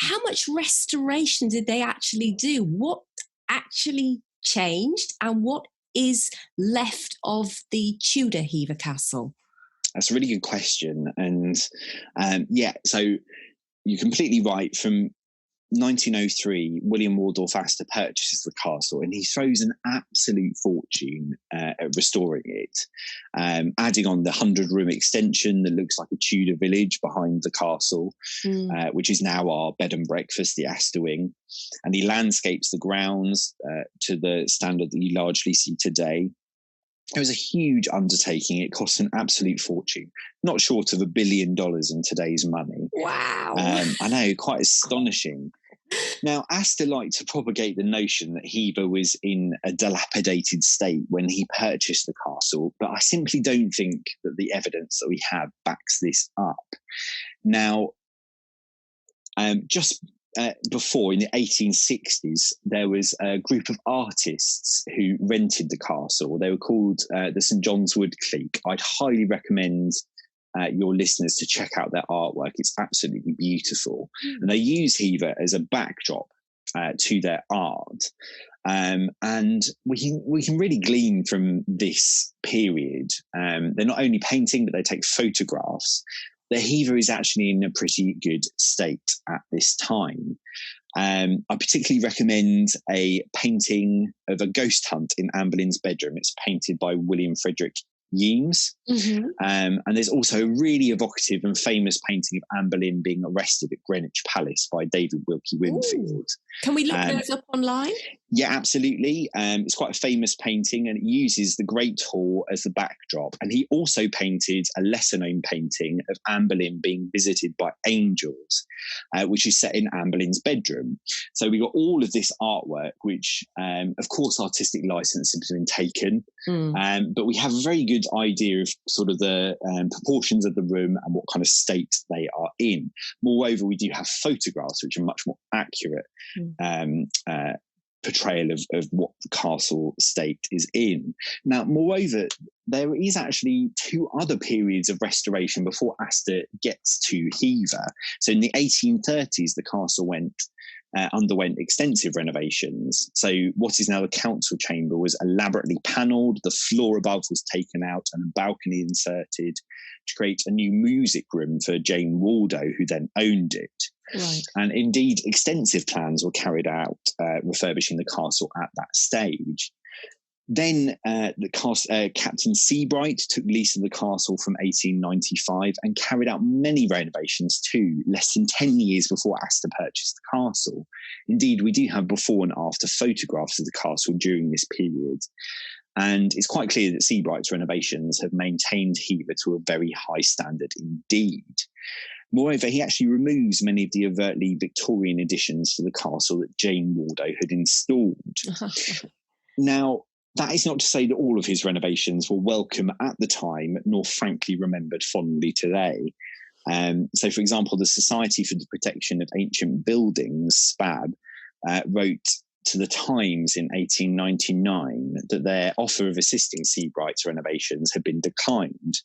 how much restoration did they actually do? What actually changed and what is left of the Tudor Hever Castle? That's a really good question. And so you're completely right. From 1903, William Waldorf Astor purchases the castle and he throws an absolute fortune at restoring it, adding on the 100-room extension that looks like a Tudor village behind the castle, which is now our bed and breakfast, the Astor Wing. And he landscapes the grounds to the standard that you largely see today. It was a huge undertaking. It cost an absolute fortune, not short of $1 billion in today's money. Wow. I know, quite astonishing. Now, Astor liked to propagate the notion that Hever was in a dilapidated state when he purchased the castle, but I simply don't think that the evidence that we have backs this up. Now, before, in the 1860s, there was a group of artists who rented the castle. They were called the St. John's Wood Clique. I'd highly recommend your listeners to check out their artwork. It's absolutely beautiful. And they use Hever as a backdrop to their art. And we can really glean from this period. They're not only painting, but they take photographs. The Hever is actually in a pretty good state at this time. I particularly recommend a painting of a ghost hunt in Anne Boleyn's bedroom. It's painted by William Frederick Yeames. And there's also a really evocative and famous painting of Anne Boleyn being arrested at Greenwich Palace by David Wilkie Winfield. Can we look those up online? Yeah, absolutely. It's quite a famous painting and it uses the Great Hall as the backdrop. And he also painted a lesser-known painting of Anne Boleyn being visited by angels, which is set in Anne Boleyn's bedroom. So we got all of this artwork, which, of course, artistic license has been taken. But we have a very good idea of sort of the proportions of the room and what kind of state they are in. Moreover, we do have photographs, which are much more accurate portrayal of what the castle state is in. Now, moreover, there is actually two other periods of restoration before Astor gets to Hever. So in the 1830s, the castle underwent extensive renovations. So what is now the council chamber was elaborately panelled, the floor above was taken out and a balcony inserted to create a new music room for Jane Waldo, who then owned it. Right. And indeed, extensive plans were carried out refurbishing the castle at that stage. Then Captain Seabright took lease of the castle from 1895 and carried out many renovations too, less than 10 years before Astor purchased the castle. Indeed, we do have before and after photographs of the castle during this period. And it's quite clear that Seabright's renovations have maintained Hever to a very high standard indeed. Moreover, he actually removes many of the overtly Victorian additions to the castle that Jane Waldo had installed. Now, that is not to say that all of his renovations were welcome at the time, nor frankly remembered fondly today. So, for example, the Society for the Protection of Ancient Buildings, SPAB, wrote to the Times in 1899 that their offer of assisting Sebright's renovations had been declined.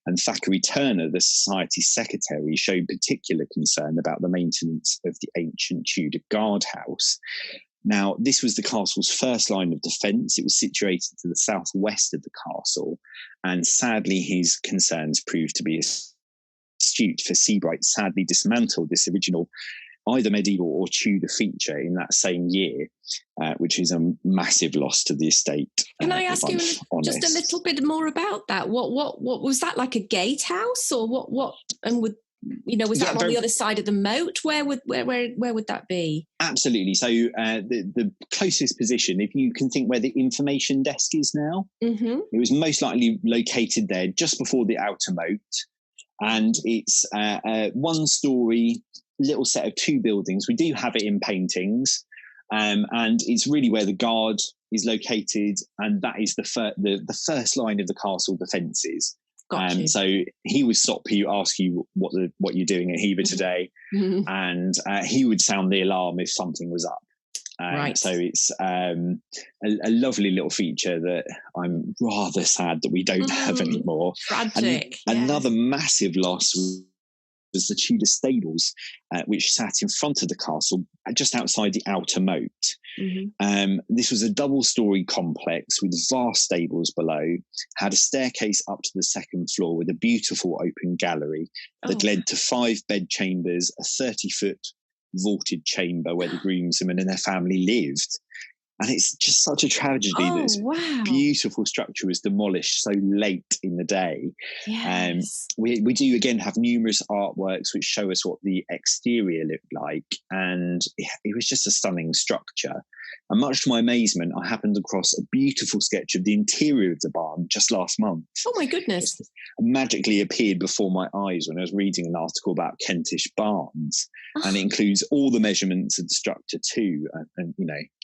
And Thackeray Turner, the Society's secretary, showed particular concern about the maintenance of the ancient Tudor guardhouse. Now, this was the castle's first line of defence. It was situated to the southwest of the castle, and sadly his concerns proved to be astute, for Sebright sadly dismantled this original either medieval or Tudor feature in that same year, which is a massive loss to the estate. Can I ask you just a little bit more about that? What was that, like a gatehouse, or what? And was that on the other side of the moat? Where would that be? Absolutely. So the closest position, if you can think where the information desk is now, it was most likely located there just before the outer moat. And it's a one-storey little set of two buildings. We do have it in paintings, and it's really where the guard is located, and that is the first line of the castle defences. So he would stop you, ask you what you're doing at Hever today, and he would sound the alarm if something was up. Right. So it's a lovely little feature that I'm rather sad that we don't have anymore. Tragic. Another massive loss was the Tschida Stables, which sat in front of the castle, just outside the outer moat. This was a double-storey complex with vast stables below, had a staircase up to the second floor with a beautiful open gallery that led to 5 bed chambers, a 30-foot vaulted chamber where the groomsmen and their family lived. And it's just such a tragedy that this beautiful structure was demolished so late in the day. Yes. We do again have numerous artworks which show us what the exterior looked like, and it was just a stunning structure. And much to my amazement, I happened across a beautiful sketch of the interior of the barn just last month. Oh my goodness. It magically appeared before my eyes when I was reading an article about Kentish barns. And it includes all the measurements of the structure too. And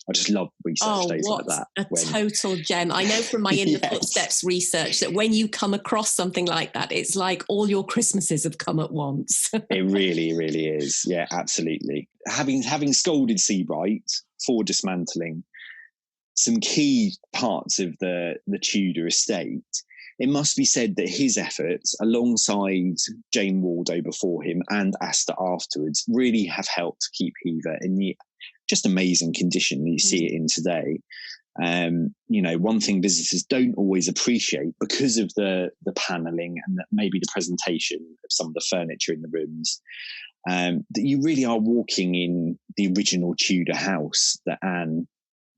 I just love research days like that. Total gem. I know from my In the Footsteps research that when you come across something like that, it's like all your Christmases have come at once. It really, really is. Yeah, absolutely. Having scolded Sebright for dismantling some key parts of the Tudor estate, it must be said that his efforts, alongside Jane Waldo before him and Astor afterwards, really have helped keep Hever in the just amazing condition that you see it in today. One thing visitors don't always appreciate because of the panelling and maybe the presentation of some of the furniture in the rooms, that you really are walking in the original Tudor house that Anne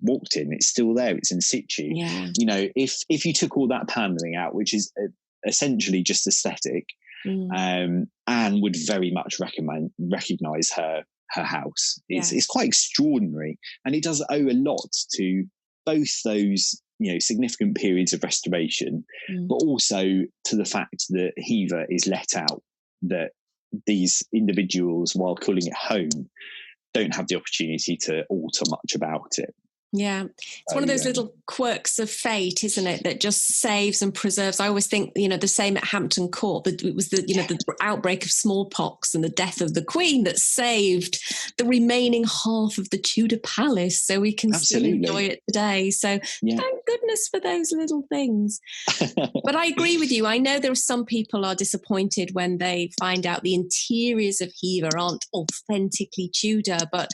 walked in. It's still there. It's in situ. Yeah. If you took all that panelling out, which is essentially just aesthetic, Anne would very much recognise her house. It's quite extraordinary, and it does owe a lot to both those significant periods of restoration, but also to the fact that Hever is let out, that these individuals, while calling it home, don't have the opportunity to alter much about it. Yeah, it's one of those little quirks of fate, isn't it, that just saves and preserves. I always think, the same at Hampton Court, that it was the outbreak of smallpox and the death of the Queen that saved the remaining half of the Tudor palace, so we can still enjoy it today. So thank goodness for those little things. But I agree with you. I know there are some people are disappointed when they find out the interiors of Hever aren't authentically Tudor, but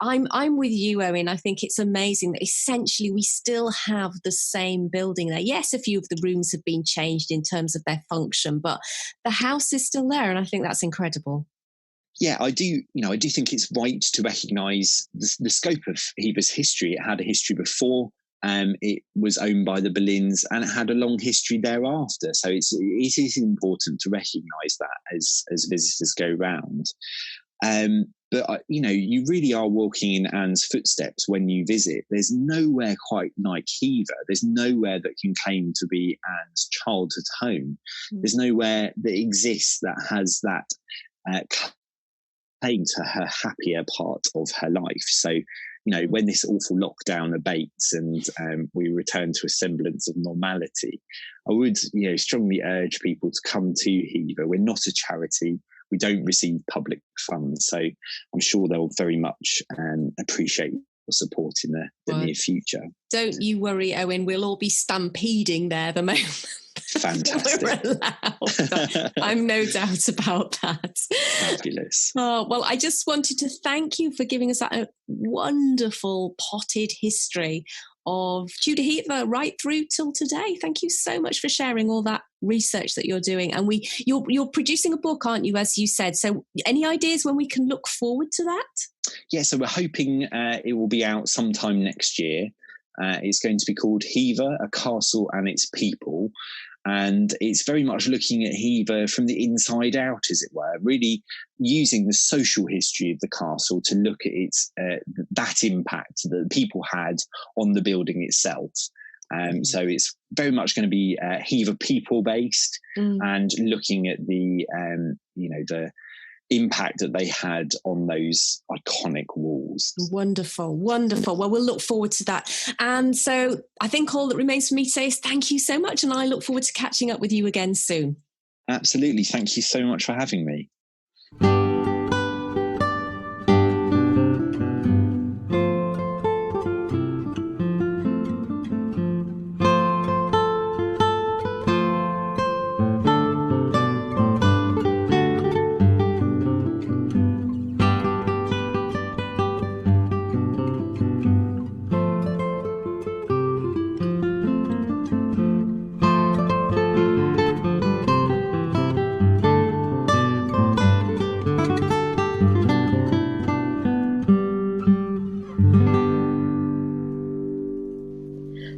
I'm with you, Owen. I think it's amazing that essentially we still have the same building there. Yes, a few of the rooms have been changed in terms of their function, but the house is still there, and I think that's incredible. Yeah, I do think it's right to recognise the scope of Hever's history. It had a history before it was owned by the Boleyns, and it had a long history thereafter. So it is important to recognise that as visitors go round. But, you really are walking in Anne's footsteps when you visit. There's nowhere quite like Hever. There's nowhere that can claim to be Anne's childhood home. There's nowhere that exists that has that claim to her happier part of her life. So, when this awful lockdown abates and we return to a semblance of normality, I would, strongly urge people to come to Hever. We're not a charity. We don't receive public funds, so I'm sure they'll very much appreciate support in the near future. Don't you worry, Owen. We'll all be stampeding there the moment. Fantastic. We're allowed. I'm no doubt about that. Fabulous. Oh, well, I just wanted to thank you for giving us that wonderful potted history of Tudor Hever right through till today. Thank you so much for sharing all that research that you're doing. And you're producing a book, aren't you, as you said? So any ideas when we can look forward to that? Yeah, so we're hoping it will be out sometime next year. It's going to be called Hever, a Castle and Its People. And it's very much looking at Hever from the inside out, as it were, really using the social history of the castle to look at its that impact that people had on the building itself. So it's very much going to be Hever people based and looking at the the impact that they had on those iconic walls. Wonderful, wonderful. Well, we'll look forward to that. And so I think all that remains for me to say is thank you so much, and I look forward to catching up with you again soon. Absolutely. Thank you so much for having me.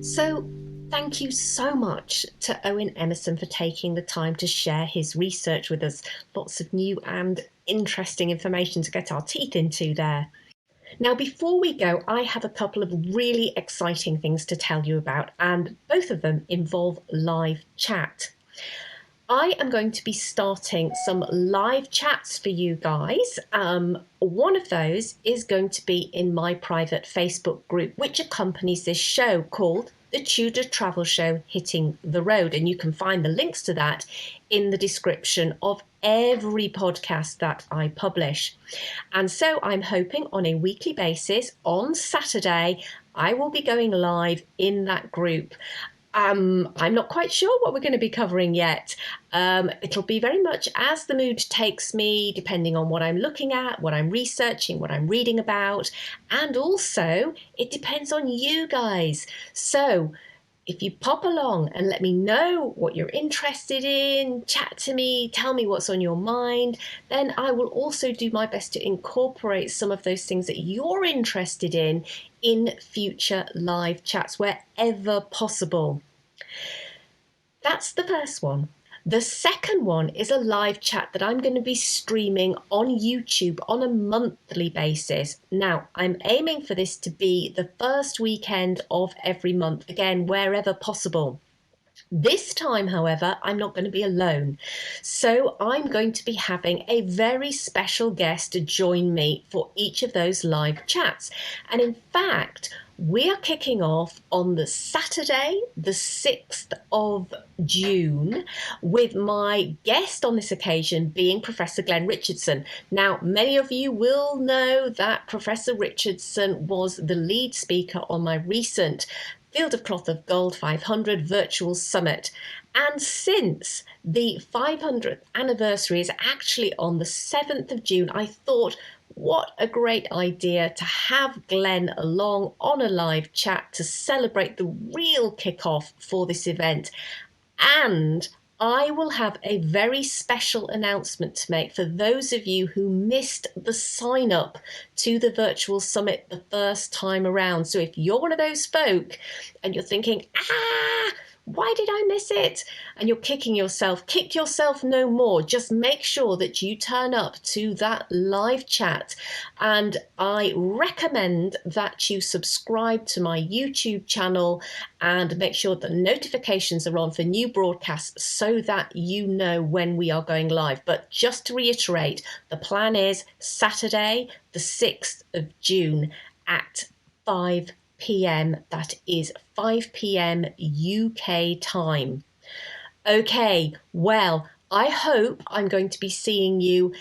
So thank you so much to Owen Emmerson for taking the time to share his research with us. Lots of new and interesting information to get our teeth into there. Now, before we go, I have a couple of really exciting things to tell you about, and both of them involve live chat. I am going to be starting some live chats for you guys. One of those is going to be in my private Facebook group, which accompanies this show, called the Tudor Travel Show Hitting the Road. And you can find the links to that in the description of every podcast that I publish. And so I'm hoping on a weekly basis on Saturday, I will be going live in that group. I'm not quite sure what we're going to be covering yet. It'll be very much as the mood takes me, depending on what I'm looking at, what I'm researching, what I'm reading about. And also, it depends on you guys. So if you pop along and let me know what you're interested in, chat to me, tell me what's on your mind, then I will also do my best to incorporate some of those things that you're interested in future live chats wherever possible. That's the first one. The second one is a live chat that I'm going to be streaming on YouTube on a monthly basis. Now, I'm aiming for this to be the first weekend of every month, again, wherever possible. This time, however, I'm not going to be alone. So I'm going to be having a very special guest to join me for each of those live chats. And in fact, we are kicking off on the Saturday, the 6th of June, with my guest on this occasion being Professor Glenn Richardson. Now, many of you will know that Professor Richardson was the lead speaker on my recent Field of Cloth of Gold 500 virtual summit. And since the 500th anniversary is actually on the 7th of June, I thought, what a great idea to have Glenn along on a live chat to celebrate the real kickoff for this event. And I will have a very special announcement to make for those of you who missed the sign up to the virtual summit the first time around. So if you're one of those folk and you're thinking, why did I miss it? And you're kicking yourself, kick yourself no more. Just make sure that you turn up to that live chat. And I recommend that you subscribe to my YouTube channel and make sure the notifications are on for new broadcasts so that you know when we are going live. But just to reiterate, the plan is Saturday, the 6th of June at 5 p.m. That is 5 p.m. UK time. Okay, well, I hope I'm going to be seeing you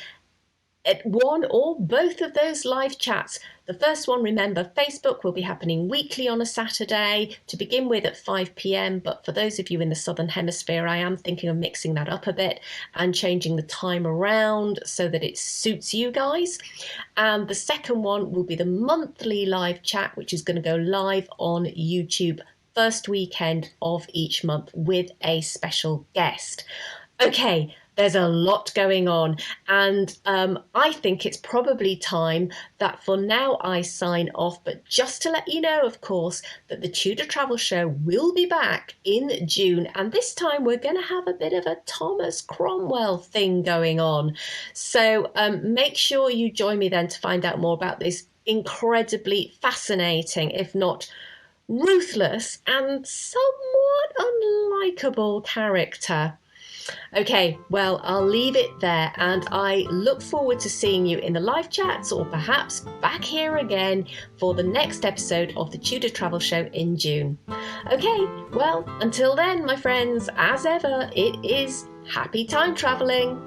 at one or both of those live chats. The first one, remember, Facebook will be happening weekly on a Saturday to begin with at 5 p.m. But for those of you in the Southern Hemisphere, I am thinking of mixing that up a bit and changing the time around so that it suits you guys. And the second one will be the monthly live chat, which is going to go live on YouTube first weekend of each month with a special guest. Okay, there's a lot going on, and I think it's probably time that for now I sign off. But just to let you know, of course, that the Tudor Travel Show will be back in June, and this time we're going to have a bit of a Thomas Cromwell thing going on. So make sure you join me then to find out more about this incredibly fascinating, if not ruthless and somewhat unlikable character. Okay, well, I'll leave it there, and I look forward to seeing you in the live chats or perhaps back here again for the next episode of the Tudor Travel Show in June. Okay, well, until then, my friends, as ever, it is happy time travelling.